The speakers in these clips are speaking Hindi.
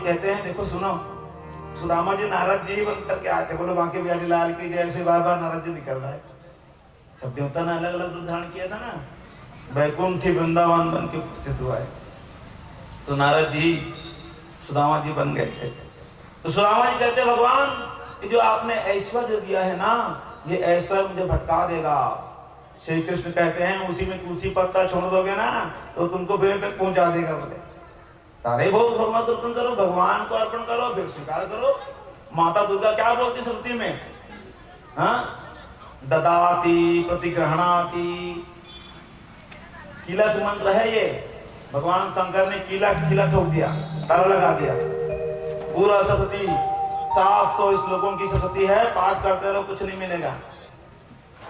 कहते हैं देखो सुनो, सुदामा जी नारद जी बन करके आए थे, बोलो बांके बिहारी लाल की जय, से बार बार नारद जी निकल रहा है। सब देवता ने अलग अलग रूप धारण किया था ना, वैकुंठ वृंदावन बन के उपस्थित हुआ है। तो नारद जी सुदामा जी बन गए थे। तो सुदामा जी कहते भगवान कि जो आपने ऐश्वर्य दिया है ना, ये ऐश्वर्य मुझे भटका देगा। श्री कृष्ण कहते हैं उसी में तुलसी पत्ता छोड़ दोगे ना तो तुमको फिर तक पहुंचा देगा। बोले सारे भोग भगवान को अर्पण करो, भगवान को अर्पण करो, फिर स्वीकार करो। माता दुर्गा क्या बोलती श्रुति में, हाँ, ददाति प्रतिग्रहणाति, कीलक मंत्र है ये। भगवान शंकर ने कीला ठोक दिया, ताला लगा दिया। पूरा सप्तती 700 श्लोकों की सप्तती है, पाठ करते रहो, कुछ नहीं मिलेगा।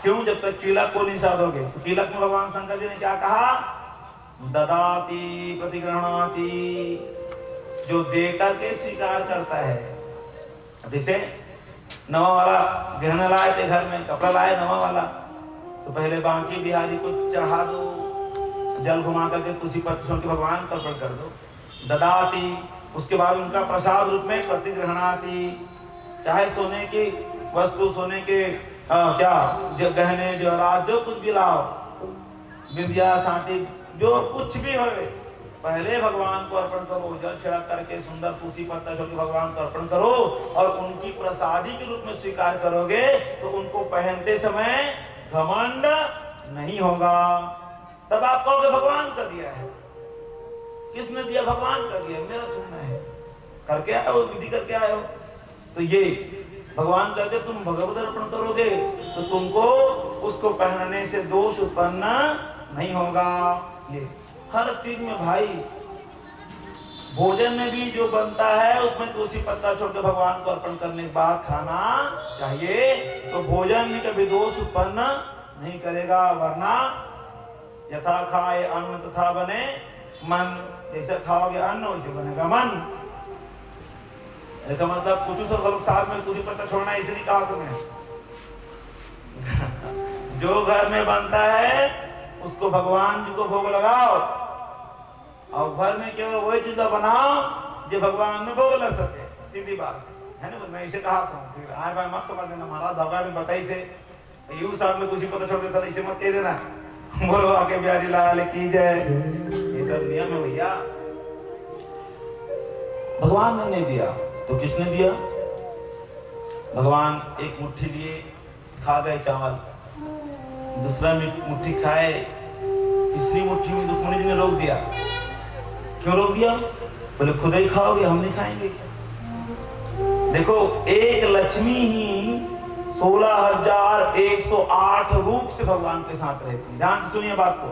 क्यों? जब तक कीलक को नहीं साधोगे। तो कीलक में भगवान शंकर जी ने क्या कहा, ददाति प्रतिग्रहणाति, जो दे करके स्वीकार करता है। जैसे नवा वाला गहना लाए थे घर में, कपड़ा लाए नवा वाला, तो पहले बांके बिहारी को चढ़ा दो, जल घुमा करके तुलसी पत्र छोड़ के भगवान को अर्पण कर दो। ददाति, उसके बाद उनका प्रसाद रूप में प्रतिग्रहणाति, चाहे सोने की वस्तु, सोने के क्या जो गहने जवाहरात जो कुछ भी लाओ, विद्या सांटी जो कुछ भी हो, पहले भगवान को अर्पण करो। जल छिड़क करके सुंदर तुलसी पत्ता छोड़ के भगवान को अर्पण करो, और उनकी प्रसादी के रूप में स्वीकार करोगे तो उनको पहनते समय घमंड नहीं होगा। तब आप कहोगे भगवान का दिया है। किसने दिया? भगवान का दिया, मेरा सुनना है। करके आए हो, विधि करके आए हो। तो ये भगवान कहते तुम भगवत अर्पण करोगे तो तुमको उसको पहनने से दोष उत्पन्न नहीं होगा। ये हर चीज में भाई, भोजन में भी जो बनता है उसमें तुलसी पत्ता छोड़ के भगवान को अर्पण करने के बाद खाना चाहिए, तो भोजन में कभी दोष उत्पन्न नहीं करेगा। वरना यथा खाए अन्न तथा बने मन, जैसे खाओगे अन्न वैसे बनेगा मन। इसका मतलब कुछ सब लोग साथ में तुलसी पत्ता छोड़ना इसे नहीं कहा तुम्हें। जो घर में बनता है उसको भगवान जी को भोग लगाओ, और घर में केवल वही चीज बनाओ जो भगवान में भोग लग सके। सीधी बात है ना, मैं इसे कहा था। फिर आए भाई मत समझ लेना, महाराज धोखा में बताई से यू साथ में तुलसी पत्ता छोड़ देता, इसे मत कह देना। बोलो आके बिहारी लाल की जय। ये सब नियम है भैया, भगवान ने नहीं दिया तो किसने दिया? भगवान एक मुट्ठी लिए, खा गए चावल, दूसरा मुट्ठी खाए, तीसरी मुट्ठी में रुक्मिणी जी ने रोक दिया। क्यों रोक दिया? बोले खुद ही खाओगे, हम नहीं खाएंगे। देखो एक लक्ष्मी ही 16,108 रूप से भगवान के साथ रहती है। ध्यान से सुनिए बात को।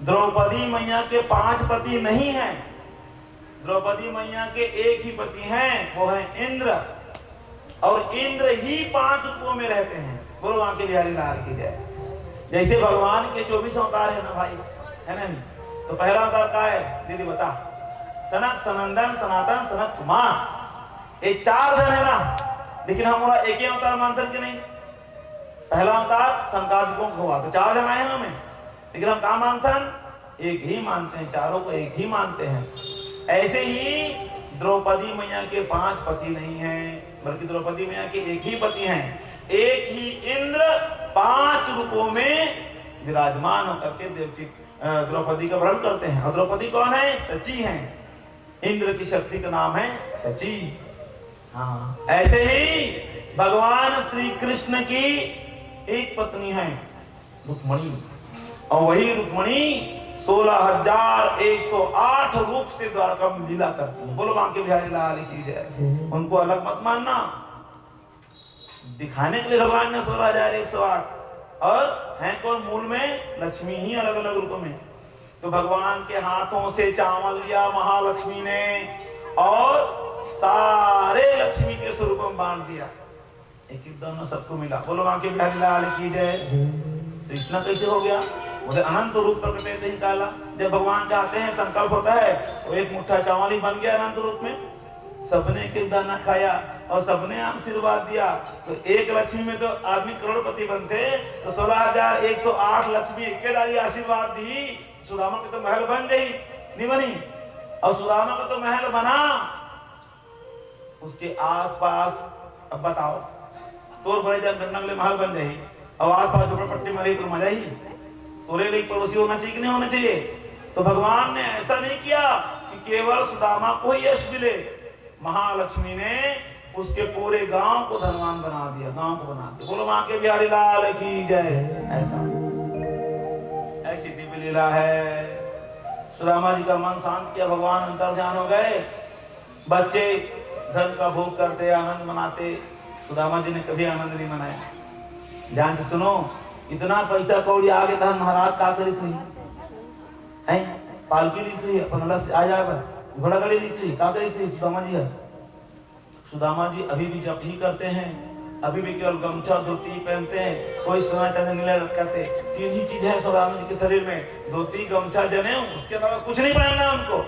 द्रौपदी मैया के 5 पति नहीं हैं, द्रौपदी मैया के एक ही पति हैं, वो है इंद्र, और इंद्र ही 5 रूपों में रहते हैं। बोलो आके बिहारी लाल की जय। जैसे भगवान के 24 अवतार है ना भाई, है ना? तो पहला अवतार क्या है दीदी बता? सनक, सनंदन, सनातन, सनत कुमार। ये 4 जन है ना, लेकिन हमारा एक ही अवतार मानते हैं कि नहीं? पहला अवतार संकादिकों को हुआ तो 4 जन आए हमें, लेकिन हम कहाँ मानते हैं? एक ही मानते हैं, चारों को एक ही मानते हैं। ऐसे ही द्रौपदी मैया के 5 पति नहीं हैं, बल्कि द्रौपदी मैया के एक ही पति हैं। एक ही इंद्र 5 रूपों में विराजमान होकर के देवकी द्रौपदी का वर्ण करते हैं। और द्रौपदी कौन है? सची हैं। इंद्र की शक्ति का नाम है सची। हाँ, ऐसे ही भगवान श्री कृष्ण की एक पत्नी है रुक्मिणी, और वही रुक्मिणी 16,108 रूप से द्वारका में लीला करती है। बोलो बांके बिहारी लाल की जय। उनको अलग मत मानना, दिखाने के लिए भगवान ने 16,108, और हैं कौन? मूल में लक्ष्मी ही अलग अलग रूपों में। तो भगवान के हाथों से चावल लिया महालक्ष्मी ने, और सारे लक्ष्मी के स्वरूप में बांट दिया, एक एक दोनों सबको मिला। बोलो बांके बिहारी लाल की जय। तो इतना कैसे हो गया? बोले अनंत रूप प्रकट नहीं निकाला। जब भगवान चाहते हैं, संकल्प होता है, तो एक मुट्ठा चावल ही बन गया अनंत रूप में। सबने के दाना खाया और सबने आशीर्वाद दिया। तो एक लक्ष्मी में तो आदमी करोड़पति बनते, तो 16,108 लक्ष्मी एक आशीर्वाद दी। सुदामा के तो महल बन गई, नहीं बनी? और सुदामा का तो महल बना, उसके आसपास अब बताओ तोर बड़े जब नंगले महल बन जाए और आसपास झोपड़पट्टी मरे तो मजा ही तोरे लिए पड़ोसी होना चाहिए कि नहीं होना चाहिए। तो भगवान ने ऐसा नहीं किया कि केवल सुदामा को ही यश मिले, महालक्ष्मी ने उसके पूरे गांव को धनवान बना दिया, गांव को बना दिया। बोलो बांके बिहारी लाल की जय। ऐसा ऐसी दिव्य लीला है। सुदामा जी का मन शांत किया, भगवान अंतर्ध्यान हो गए। बच्चे धन का भोग करते, आनंद मनाते, सुदामा जी ने कभी आनंद नहीं मनाया। ध्यान से सुनो, इतना पैसा कौड़ी आगे था महाराज का करी सही है, पालकी ली सही अपन से आ जाएगा, घोड़ा गाड़ी ली सही का करी सही सुदामा जी है। सुदामा जी अभी भी जप ही करते हैं, अभी भी केवल गमछा धोती पहनते हैं, कोई सोना चांदी नीला लटकाते। तीन ही चीज है सुदामा जी के शरीर में, धोती गमछा जनेऊ, उसके अलावा कुछ नहीं पहनना उनको।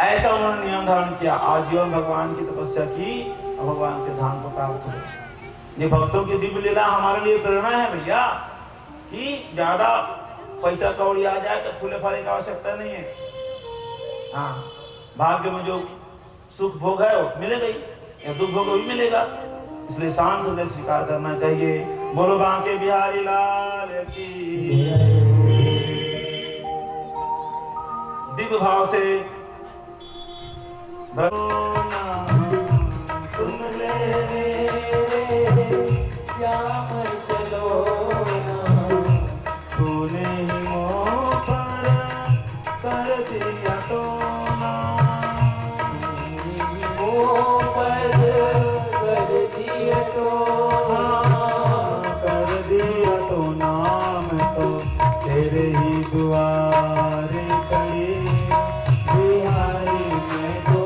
ऐसा उन्होंने नियम धारण किया, आजीवन भगवान की तपस्या की और भगवान के धाम को प्राप्त हुए। ये भक्तों की दिव्य लीला हमारे लिए प्रेरणा है भैया, कि ज्यादा पैसा कौड़ी आ जाए तो फूले फाले की आवश्यकता नहीं है। हाँ, भाग्य में जो सुख भोग है वो मिलेगा ही, या दुख भोग भी मिलेगा, इसलिए शांत होकर स्वीकार करना चाहिए। बोलो बांके बिहारी लाल की। दिव्य भाव से सुन ले श्याम चलो तूने ही मोह पर कर दिया तो ना, मोह पर कर दिया तो कर दिया तो नाम तो तेरे ही दुआरे खड़ी बिहारी मैं तो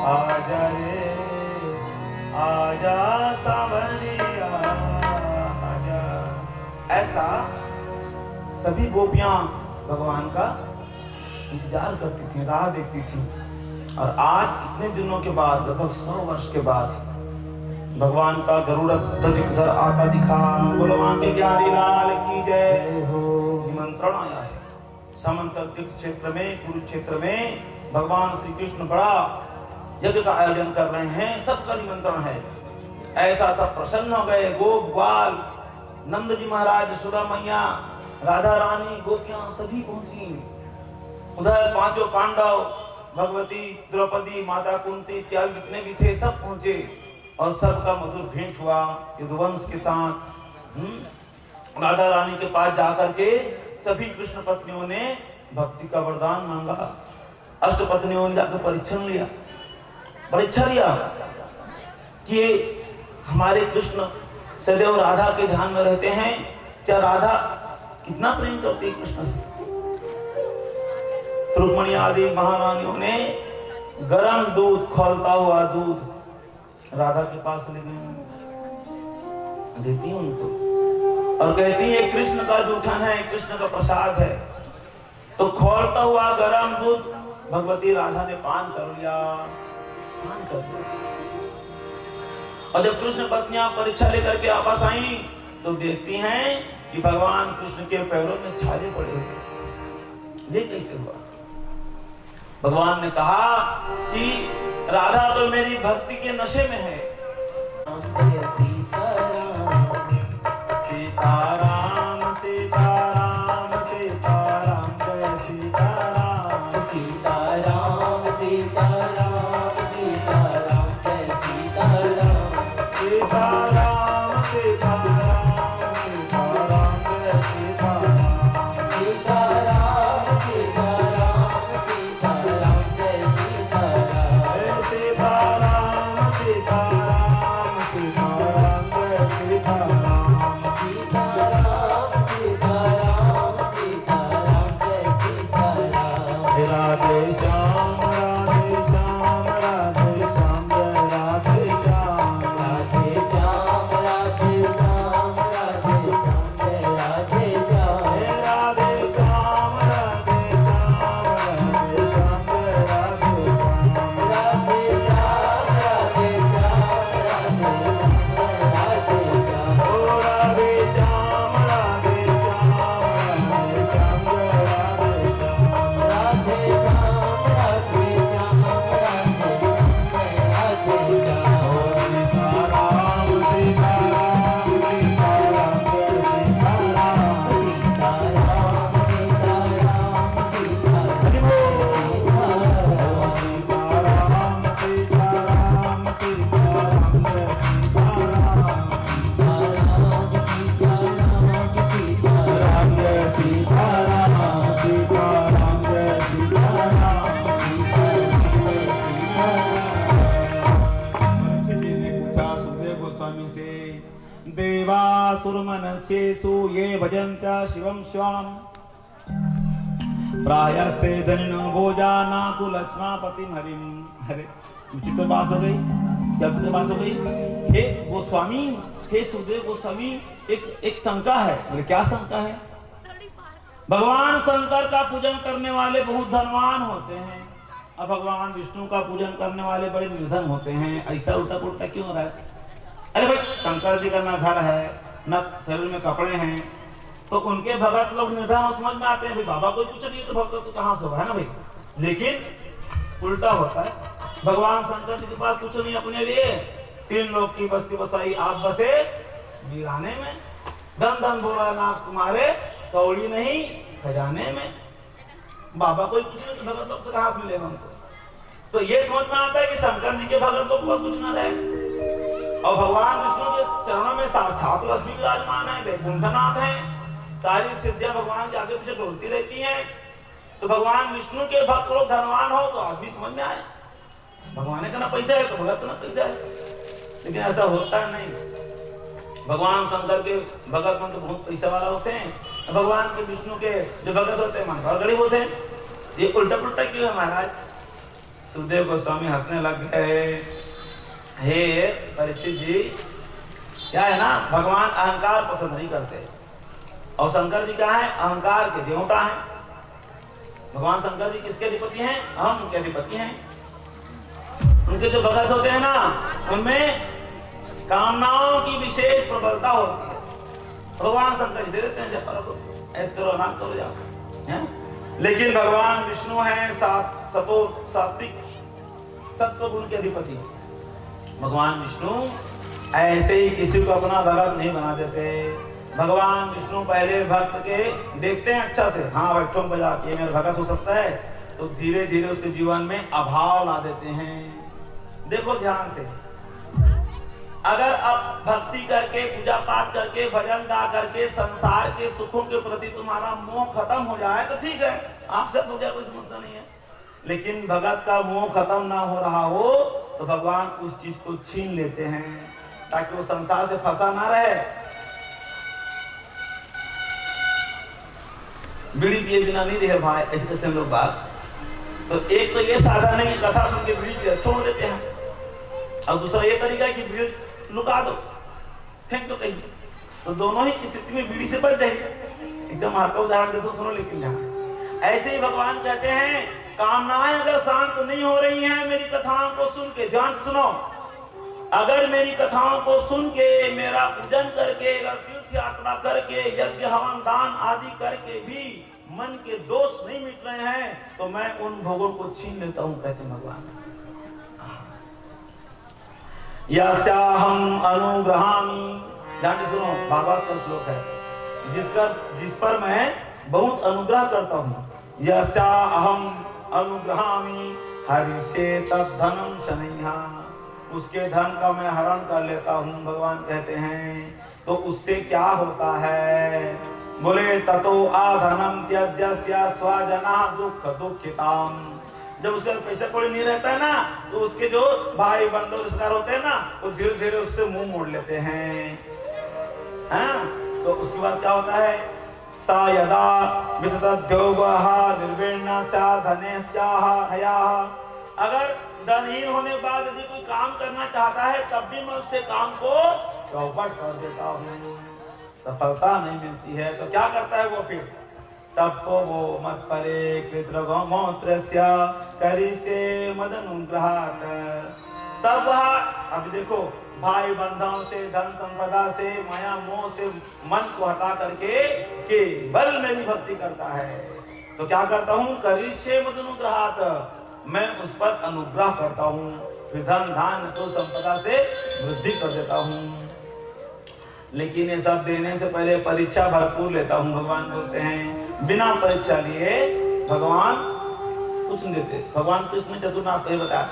आजा रे आजा सावरिया आजा। ऐसा सभी गोपियां भगवान का इंतजार करती थी, राह देखती थी। और आज इतने दिनों के बाद, लगभग 100 वर्ष के बाद भगवान का गरुड़ ध्वज आता दिखा। बोलो वहां के बिहारी लाल की जय हो। निमंत्रण आया है समंत तीर्थ क्षेत्र में, कुरुक्षेत्र में भगवान श्री कृष्ण बड़ा यज्ञ का आयोजन कर रहे हैं, सबका निमंत्रण है। ऐसा सब प्रसन्न हो गए। गोप ग्वाल, नंद जी महाराज, सुधा मैया, राधा रानी, गोपियां सभी पहुंची। उधर पांचों पांडव, भगवती, द्रौपदी, माता कुंती इत्यादि जितने भी थे सब पहुंचे और सबका मधुर भेंट हुआ यदुवंश के साथ। राधा रानी के पास जाकर के सभी कृष्ण पत्नियों ने भक्ति का वरदान मांगा। अष्ट पत्नियों ने जाकर परीक्षा लिया कि हमारे कृष्ण सदैव राधा के ध्यान में रहते हैं, क्या राधा कितना प्रेम करती है कृष्ण से। रुक्मणी आदि महारानियों ने गरम दूध, खौलता हुआ दूध राधा के पास ले गई, देती उनको और कहती है कृष्ण का जूठन है, कृष्ण का प्रसाद है। तो खौलता हुआ गरम दूध भगवती राधा ने पान कर लिया, पान कर लिया। और जब कृष्ण पत्नियां परीक्षा लेकर के वापस आई तो देखती हैं कि भगवान कृष्ण के पैरों में छाले पड़े हुए। ये कैसे हुआ? भगवान ने कहा कि राधा तो मेरी भक्ति के नशे में है। सीताराम सीताराम सीताराम जय सीताराम सीताराम सीताराम सीताराम जय सीताराम सीताराम सीताराम सीताराम जय सीताराम सीताराम सीताराम सीताराम जय सीताराम सीताराम सीताराम सीताराम जय सीताराम सीताराम सीताराम सीताराम जय सीताराम राधे श्याम राधे श्याम राधे श्याम जय राधे श्याम राधे श्याम राधे श्याम राधे श्याम जय राधे श्याम राधे श्याम राधे श्याम राधे श्याम जय राधे श्याम राधे श्याम राधे श्याम राधे श्याम ओ राधे श्याम राधे श्याम राधे श्याम जय राधे श्याम राधे श्याम राधे श्याम राधे श्याम जय राधे श्याम ओ सीताराम सीताराम सीताराम जय सीताराम सीताराम सीताराम सीताराम सीताराम सीताराम सीताराम जय सीताराम जय सीताराम सीताराम जय सीताराम पूछा सुखदेव गोस्वामी से, देवासुर मनस्येषु ये भजन्त्य शिवं शिवम् प्रायस्ते धनिनो भोजाना तु लक्ष्मापतिम हरिम। अरे उचित तो बात हो गई, जब तो बात हो गई। हे गोस्वामी, हे सुखदेव गोस्वामी, एक शंका है। बोले क्या शंका है? भगवान शंकर का पूजन करने वाले बहुत धनवान होते हैं और भगवान विष्णु का पूजन करने वाले बड़े निर्धन होते हैं, ऐसा उल्टा पुल्टा क्यों हो रहा है? अरे भाई, शंकर जी का ना घर है न शरीर में कपड़े हैं, तो उनके भगत लोग निर्धन समझ में आते हैं। भाई बाबा कोई कुछ नहीं तो भक्त तो कहाँ से होगा, है ना भाई? लेकिन उल्टा होता है। भगवान शंकर जी के पास कुछ नहीं अपने लिए, 3 लोग की बस्ती बसाई, आप बसे वीराने में। धन धन बोला नाथ तुम्हारे, कौड़ी नहीं खजाने में। बाबा कोई कुछ नहीं तो भगत लोग से कहाँ मिलेगा हमको? तो ये समझ में आता है कि शंकर जी के भगत लोग कुछ ना रहे। और भगवान विष्णु के चरणों में साक्षात लक्ष्मी विराजमान है, वैकुंठनाथ है, सारी सिद्धियां भगवान के आगे पीछे डोलती रहती हैं। तो भगवान विष्णु के भक्त लोग धनवान हो तो आदमी समझ में आए, भगवान का ना पैसा है तो भगत का ना पैसा है। लेकिन ऐसा होता नहीं। भगवान शंकर के भगत मन तो बहुत पैसा वाला होते हैं, भगवान के विष्णु के जो भगत होते हैं मन बहुत गरीब होते हैं। ये उल्टा पुल्टा क्यों है महाराज? सुखदेव गोस्वामी हंसने लग गए। हे परीक्षित जी, क्या है ना, भगवान अहंकार पसंद नहीं करते और शंकर जी क्या है, अहंकार के देवता हैं। भगवान शंकर जी किसके अधिपति हैं? हम उनके अधिपति हैं। उनके जो भगत होते हैं ना, उनमें कामनाओं की विशेष प्रबलता होती है। भगवान शंकर जी दे देते हैं, ऐसे करो नाम करो जाओ, है? लेकिन भगवान विष्णु हैं सात्विक सत्व गुण के अधिपति। भगवान विष्णु ऐसे ही किसी को अपना भगत नहीं बना देते। भगवान विष्णु पहले भक्त के देखते हैं अच्छा से, हाँ बैठो बजा के मेरा भगत हो सकता है, तो धीरे धीरे उसके जीवन में अभाव ला देते हैं। देखो ध्यान से, अगर अब भक्ति करके पूजा पाठ करके भजन गा करके संसार के सुखों के प्रति तुम्हारा मोह खत्म हो जाए तो ठीक है, आपसे हो जाए, कोई समस्या नहीं है। लेकिन भगत का मोह खत्म ना हो रहा हो तो भगवान उस चीज को छीन लेते हैं ताकि वो संसार से फंसा ना रहे। बीड़ी पिए बिना नहीं रहे भाई, ऐसे कहते हैं लोग बात। तो एक तो ये साधन है कि कथा सुन के बीड़ी पिए छोड़ देते हैं, और दूसरा ये तरीका है कि बीड़ी लुका दो, फेंक दो कहीं। तो दोनों ही स्थिति में बीड़ी से बच जाएगी। एकदम हाथ का उदाहरण दे दो, सुनो। लेकिन ध्यान, ऐसे ही भगवान कहते हैं कामनाएं अगर शांत नहीं हो रही हैं मेरी कथाओं को सुन के, ध्यान से सुनो, अगर मेरी कथाओं को सुन के, मेरा पूजन करके, अगर तीर्थ यात्रा करके, यज्ञ हवन दान आदि करके भी मन के दोष नहीं मिट रहे हैं, तो मैं उन भोगों को छीन लेता हूं, कहते भगवान। यस्याहं अनुग्रहामि, ध्यान से सुनो, भागवत का श्लोक है, जिस पर मैं बहुत अनुग्रह करता हूं। यस्याहं अनुग्रहामि हरिष्ये तद्धनं शनैः, उसके धन का मैं हरण कर लेता हूं, भगवान कहते हैं। तो उससे क्या होता है? बोले ततो आधनम त्यज्य स्वजना दुख दुखिताम, जब उसके पैसा कोई नहीं रहता है ना, तो उसके जो भाई बंधु रिश्तेदार होते हैं ना, वो धीरे धीरे उससे मुंह मोड़ लेते हैं। हाँ? तो उसके बाद क्या होता है? सा यदा विततद्योगः निर्विण्ण साधनेत्याह हयाः, अगर धनहीन होने के बाद यदि कोई काम करना चाहता है, तब भी मैं उसके काम को चौपट कर देता हूँ, सफलता नहीं मिलती है। तो क्या करता है वो फिर? तब तो वो मत परे कृतगोमोत्रस्य करिष्ये मदनुग्रहात्, तब अब देखो, भाई बंधुओं से, धन संपदा से, माया मोह से मन को हटा करके केवल मेरी भक्ति करता है। तो क्या करता हूँ? करिष्ये मदनुग्रहात्, मैं उस पर अनुग्रह करता हूँ, फिर धन धान तो संपदा से वृद्धि कर देता हूँ। लेकिन ये सब देने से पहले परीक्षा भरपूर लेता हूँ, भगवान बोलते हैं। बिना परीक्षा लिए भगवान कुछ नहीं देते। भगवान कृष्ण चतुर्नाथ ने बताया,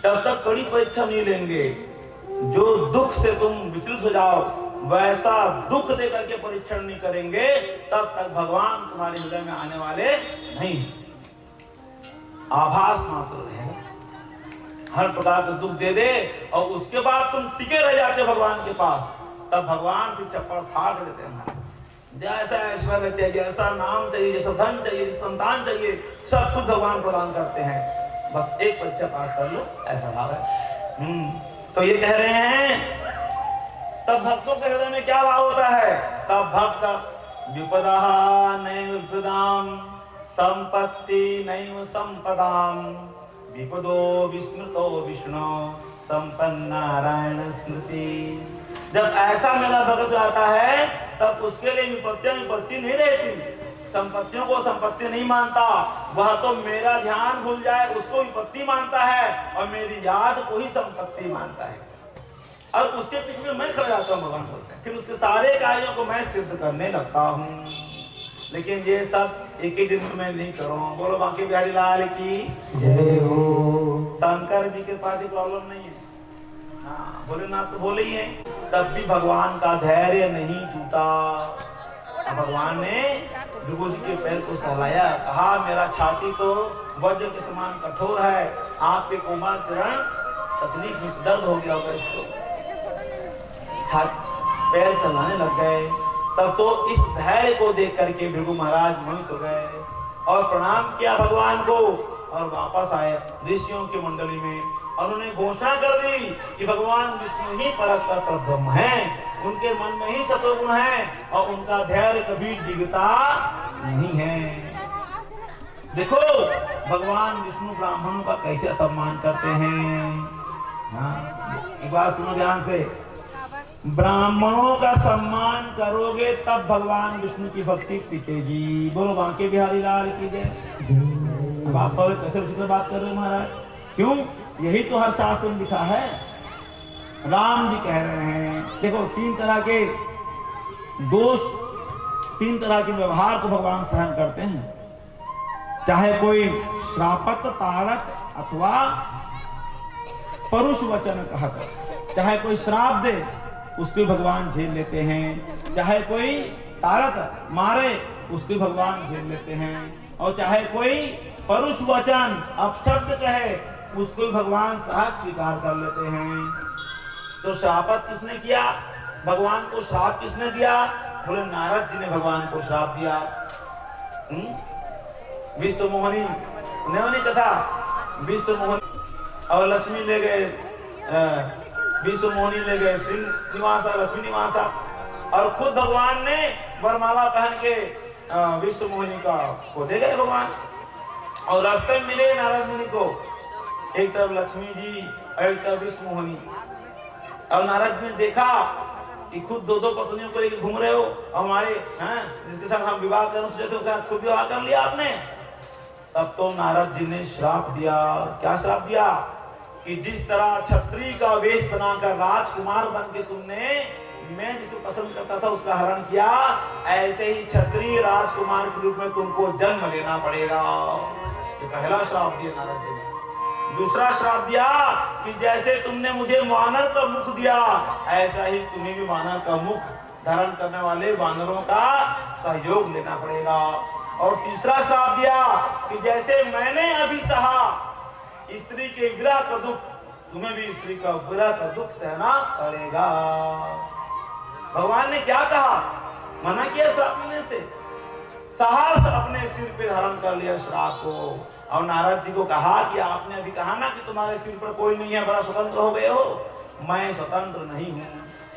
तब तक कड़ी परीक्षा नहीं लेंगे, जो दुख से तुम विचलित हो जाओ वैसा दुख देकर के परीक्षण नहीं करेंगे, तब तक भगवान तुम्हारे हृदय में आने वाले नहीं। आभास मात्र है, हर प्रकार का दुख दे दे और उसके बाद तुम टिके रह जाते भगवान के पास, तब भगवान भी चप्पल फाड़ देते हैं। जैसा ऐश्वर्य चाहिए, ऐसा नाम चाहिए, जैसा धन चाहिए, जैसा संतान चाहिए, सब कुछ भगवान प्रदान करते हैं। बस एक परीक्षा पास कर लो, ऐसा भाव है। तो ये कह रहे हैं, तब भक्तों के हृदय में क्या भाव होता है? तब भक्त विपदा नैव विपदाम संपत्ति नैव संपदाम विपदो विस्मृतो विष्णु संपन्न नारायण स्मृति। जब ऐसा मेरा भक्त आता है, तब उसके लिए विपत्ति नहीं रहती, संपत्तियों को संपत्ति नहीं मानता, वह तो मेरा ध्यान भूल जाए उसको विपत्ति मानता है, और मेरी याद को ही संपत्ति मानता है, और उसके पीछे मैं खड़ा जाता हूँ, भगवान बोलते हैं। फिर उसके सारे कार्यों को मैं सिद्ध करने लगता हूँ। लेकिन ये सब एक ही दिन में मैं नहीं करूँ। बोलो बांके बिहारी लाल की जय हो। शंकर जी के पास प्रॉब्लम नहीं है, हाँ भोलेनाथ तो बोले ही है, तब भी भगवान का धैर्य नहीं टूटा। भगवान ने भृगु जी के पैर को सहलाया, कहा मेरा छाती तो वज्र के समान कठोर है, आपके कोमल चरण तकलीफ में दर्द हो गया होगा, इसको पैर सहलाने लग गए। तब तो इस धैर्य को देख करके भृगु महाराज मोहित हो गए और प्रणाम किया भगवान को, और वापस आए ऋषियों की मंडली में। उन्होंने घोषणा कर दी कि भगवान विष्णु ही परम ब्रह्म हैं, उनके मन में ही सतोगुण है, और उनका धैर्य कभी डिगता नहीं है। देखो भगवान विष्णु ब्राह्मणों का कैसे सम्मान करते हैं। हाँ, एक बात सुनो ध्यान से, ब्राह्मणों का सम्मान करोगे तब भगवान विष्णु की भक्ति टिकेगी। बोलो बांके बिहारी लाल की जय। अब आप कैसे विचित्र बात कर रहे हो महाराज, क्यों? यही तो हर शास्त्र में लिखा है। राम जी कह रहे हैं, देखो तीन तरह के दोष, तीन तरह के व्यवहार को भगवान सहन करते हैं, चाहे कोई श्रापक तारक अथवा परुष वचन कहकर, चाहे कोई श्राप दे उसको भगवान झेल लेते हैं, चाहे कोई तारक मारे उसको भगवान झेल लेते हैं, और चाहे कोई परुष वचन अपशब्द कहे उसको भगवान सहज स्वीकार कर लेते हैं। तो श्रापत किसने किया? भगवान को श्राप किसने दिया? बोले नारद जी ने भगवान को श्राप दिया। विश्व मोहनी सुने कथा, विश्व मोहनी और लक्ष्मी ले गए, विश्व मोहनी ले गए श्रीनिवासा लक्ष्मी निवासा, और खुद भगवान ने वरमाला पहन के विश्व मोहनी का को दे गए भगवान। और रास्ते में मिले नारद मुनि को, एक तरफ लक्ष्मी जी और एक तरफ विश्व मोहनी। अब नारद जी ने देखा कि खुद दो दो पत्नियों को लेकर घूम रहे हो, और हमारे जिसके साथ हम विवाह करना सोचे थे उसके साथ खुद विवाह कर लिया आपने। तब तो नारद जी ने श्राप दिया। क्या श्राप दिया? कि जिस तरह क्षत्रिय का वेश बनाकर राजकुमार बन के तुमने मैं जिसको पसंद करता था उसका हरण किया, ऐसे ही क्षत्रिय राजकुमार के रूप में तुमको जन्म लेना पड़ेगा। ये पहला श्राप दिया नारद जी ने। दूसरा श्राप दिया कि जैसे तुमने मुझे वानर का मुख दिया, ऐसा ही तुम्हें भी वानर का मुख धारण करने वाले वानरों का सहयोग लेना पड़ेगा। और तीसरा श्राप दिया कि जैसे मैंने अभी सहा स्त्री के विरह का दुख, तुम्हें भी स्त्री का विरह का दुख सहना पड़ेगा। भगवान ने क्या कहा? मना किया श्राप देने से। साहस अपने सिर पे धारण कर लिया श्राप को। और नारद जी को कहा कि आपने अभी कहा ना कि तुम्हारे सिर पर कोई नहीं है, बड़ा स्वतंत्र हो गए हो। मैं स्वतंत्र नहीं हूँ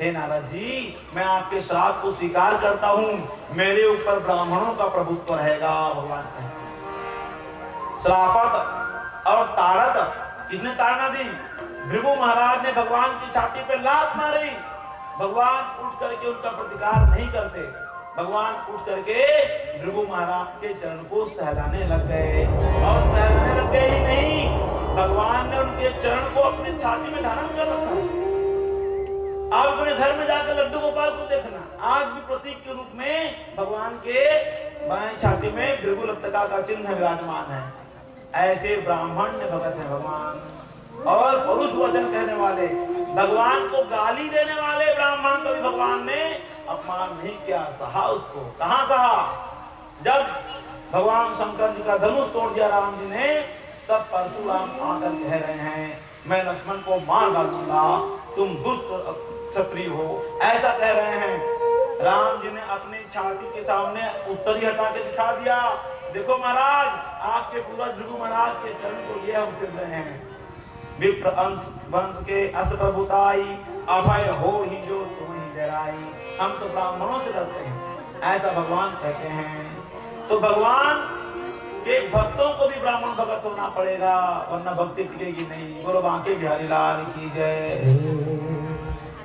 हे नारद जी, मैं आपके श्राप को स्वीकार करता हूँ, मेरे ऊपर ब्राह्मणों का प्रभुत्व रहेगा। भगवान कहते श्रापत और ताड़त किसने ताड़ना दी? भृगु महाराज ने भगवान की छाती पे लात मारी। भगवान उठ करके उनका प्रतिकार नहीं करते। भगवान उठ करके भृगु महाराज के चरण को सहलाने लग गए। और सहलाने लग गए ही नहीं, भगवान ने उनके चरण को अपने छाती में धारण कर रखा। आप अपने घर में जाकर लड्डू गोपाल को देखना, आज भी प्रतीक के रूप में भगवान के बाएं छाती में भृगु लत्तका का चिन्ह विराजमान है। ऐसे ब्राह्मण ने भगत है भगवान। और परुष वचन कहने वाले, भगवान को गाली देने वाले ब्राह्मण को भी भगवान ने अपमान नहीं किया, सहा उसको। कहां सहा? जब भगवान शंकर जी का धनुष तोड़ दिया राम जी ने, तब परशुराम आकर कह रहे हैं मैं लक्ष्मण को मार डालूंगा, तुम दुष्ट क्षत्रिय हो, ऐसा कह रहे हैं। राम जी ने अपनी छाती के सामने उत्तरी हटा के दिखा दिया, देखो महाराज आपके पूर्वज भृगु महाराज के चरण को लिए हम फिर रहे हैं। विप्र अंश वंश के अस प्रभुताई, अभय हो ही जो तुम ही डराई। हम तो ब्राह्मणों से डरते हैं, ऐसा भगवान कहते हैं। तो भगवान के भक्तों को भी ब्राह्मण भगत होना पड़ेगा, वरना भक्ति टिकेगी नहीं। बोलो बांके बिहारी लाल की जय।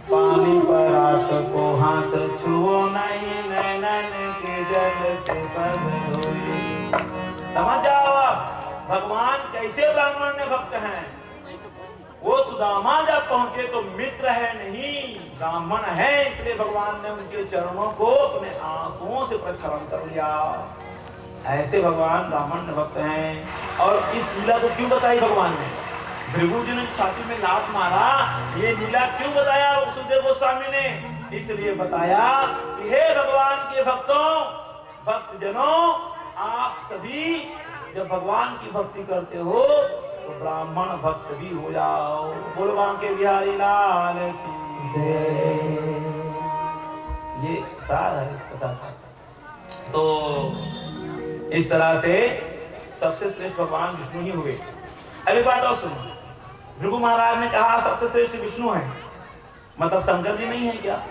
पानी पर हाथ को हाथ छुओ नहीं, नैनन के जल से पग धोए। समझ जाओ आप भगवान कैसे ब्राह्मण ने भक्त हैं। वो सुदामा जब पहुंचे तो मित्र है नहीं, ब्राह्मण है, इसलिए भगवान ने उनके चरणों को अपने आंसुओं से प्रक्षालन कर लिया। ऐसे भगवान ब्राह्मण भक्त हैं। और इस लीला को क्यों बताई भगवान ने? भृगु जी ने छाती में लात मारा, ये लीला क्यों बताया सुखदेव गोस्वामी ने? इसलिए बताया कि हे भगवान के भक्तों, भक्तजनों, आप सभी जब भगवान की भक्ति करते हो तो ब्राह्मण भक्त भी हो जाओ। बोलो बांके बिहारी लाल की जय। ये सार है इस कथा का। तो इस तरह से सबसे श्रेष्ठ भगवान विष्णु ही हुए। अभी बात और सुनो, भृगु महाराज ने कहा सबसे श्रेष्ठ विष्णु है, मतलब शंकर जी नहीं है क्या,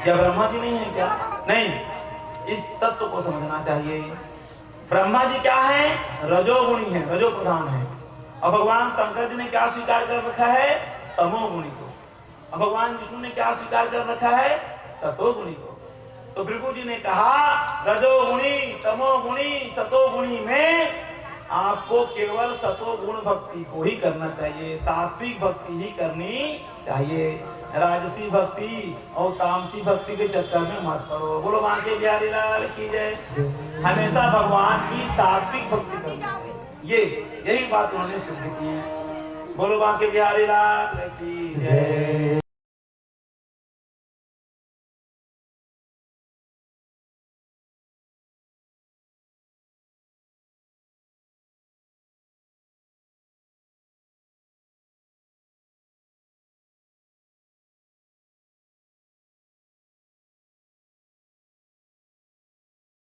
या ब्रह्मा जी नहीं है क्या? नहीं, इस तत्व को समझना चाहिए। ब्रह्मा जी क्या है? रजोगुणी है, रजो प्रधान है। और भगवान शंकर जी ने क्या स्वीकार कर रखा है? तमोगुणी को। और भगवान विष्णु ने क्या स्वीकार कर रखा है? सतोगुणी को। तो भृगु जी ने कहा रजोगुणी, तमोगुणी, सतोगुणी में आपको केवल सतोगुण भक्ति को ही करना चाहिए, सात्विक भक्ति ही करनी चाहिए। राजसी भक्ति और तामसी भक्ति के चक्कर में मत पड़ो। बोलो बांके बिहारी लाल की जय। हमेशा भगवान की सात्विक भक्ति करनी, यही बात उन्होंने सिद्ध की। बोलो बांके बिहारी लाल की जय।